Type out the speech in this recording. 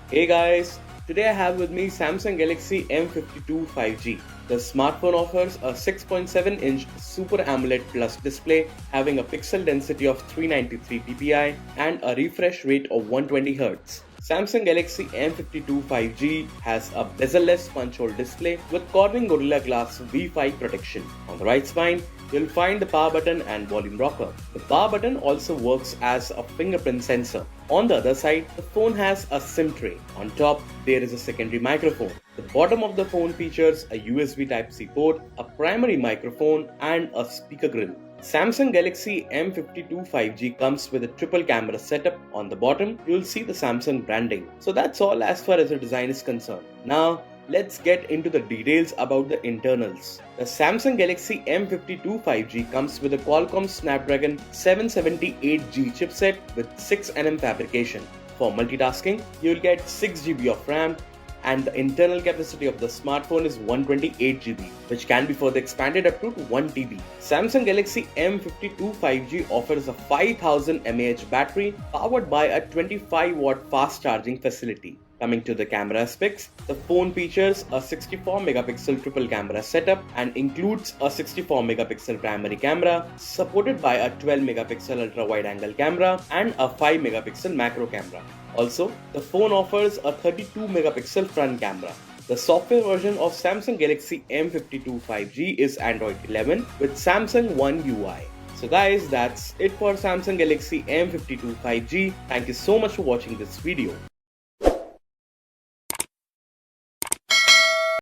Hey guys, today I have with me Samsung Galaxy M52 5G. The smartphone offers a 6.7-inch Super AMOLED Plus display having a pixel density of 393 ppi and a refresh rate of 120Hz. Samsung Galaxy M52 5G has a bezel-less punch-hole display with Corning Gorilla Glass V5 protection. On the right spine, you'll find the power button and volume rocker. The power button also works as a fingerprint sensor. On the other side, the phone has a SIM tray. On top, there is a secondary microphone. The bottom of the phone features a USB Type-C port, a primary microphone, and a speaker grill. Samsung Galaxy M52 5G comes with a triple camera setup. On the bottom, you'll see the Samsung branding. So that's all as far as the design is concerned. Now, let's get into the details about the internals. The Samsung Galaxy M52 5G comes with a Qualcomm Snapdragon 778G chipset with 6nm fabrication. For multitasking, you'll get 6GB of RAM, and the internal capacity of the smartphone is 128GB, which can be further expanded up to 1TB. Samsung Galaxy M52 5G offers a 5000 mAh battery powered by a 25-watt fast charging facility. Coming to the camera specs, the phone features a 64-megapixel triple camera setup and includes a 64-megapixel primary camera supported by a 12-megapixel ultra-wide-angle camera and a 5-megapixel macro camera. Also, the phone offers a 32-megapixel front camera. The software version of Samsung Galaxy M52 5G is Android 11 with Samsung One UI. So guys, that's it for Samsung Galaxy M52 5G. Thank you so much for watching this video.